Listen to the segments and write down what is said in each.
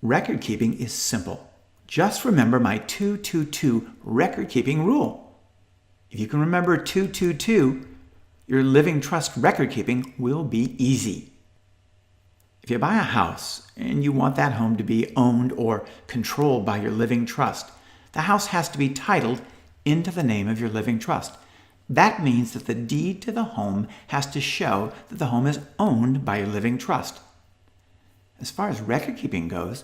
Record keeping is simple. Just remember my 2-2-2 record keeping rule. If you can remember 2-2-2, your living trust record keeping will be easy. If you buy a house and you want that home to be owned or controlled by your living trust, the house has to be titled into the name of your living trust. That means that the deed to the home has to show that the home is owned by your living trust. As far as record keeping goes,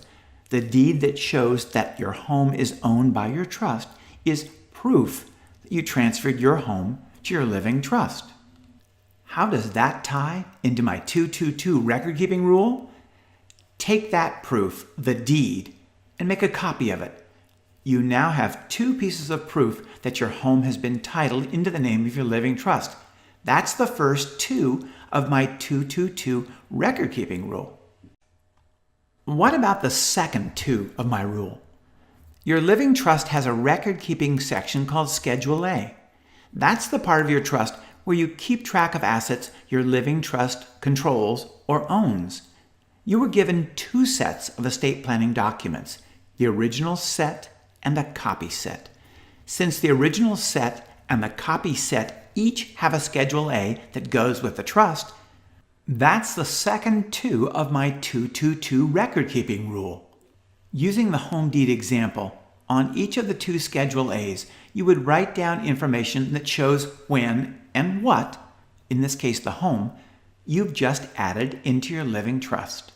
the deed that shows that your home is owned by your trust is proof that you transferred your home to your living trust. How does that tie into my 2-2-2 record keeping rule? Take that proof, the deed, and make a copy of it. You now have 2 pieces of proof that your home has been titled into the name of your living trust. That's the first 2 of my 2-2-2 record keeping rule. What about the second 2 of my rule? Your living trust has a record keeping section called Schedule A. That's the part of your trust where you keep track of assets your living trust controls or owns. You were given 2 sets of estate planning documents, the original set and a copy set. Since the original set and the copy set each have a Schedule A that goes with the trust, that's the second 2 of my 2-2-2 record keeping rule. Using the home deed example, on each of the 2 Schedule A's, you would write down information that shows when and what, in this case the home, you've just added into your living trust.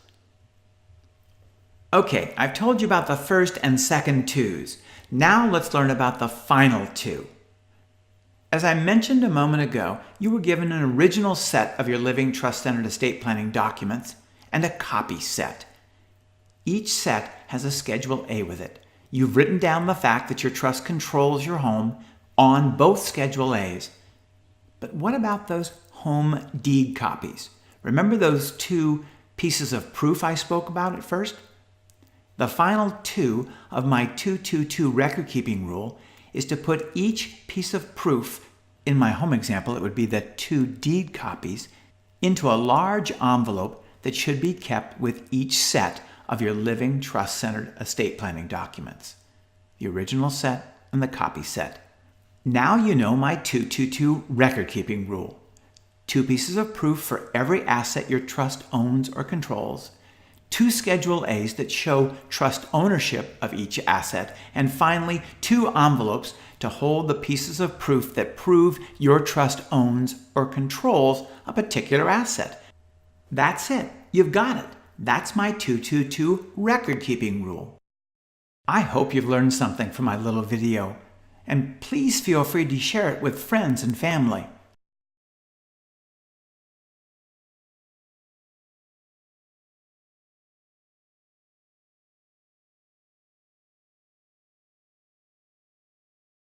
Okay, I've told you about the first and second 2s. Now let's learn about the final 2. As I mentioned a moment ago, you were given an original set of your living trust-centered estate planning documents and a copy set. Each set has a Schedule A with it. You've written down the fact that your trust controls your home on both Schedule A's. But what about those home deed copies? Remember those 2 pieces of proof I spoke about at first? The final 2 of my 2-2-2 record keeping rule is to put each piece of proof, in my home example it would be the 2 deed copies, into a large envelope that should be kept with each set of your living trust-centered estate planning documents, the original set and the copy set. Now you know my 2-2-2 record keeping rule. 2 pieces of proof for every asset your trust owns or controls, 2 Schedule A's that show trust ownership of each asset, and finally 2 envelopes to hold the pieces of proof that prove your trust owns or controls a particular asset. That's it. You've got it. That's my 2-2-2 record keeping rule. I hope you've learned something from my little video, and please feel free to share it with friends and family.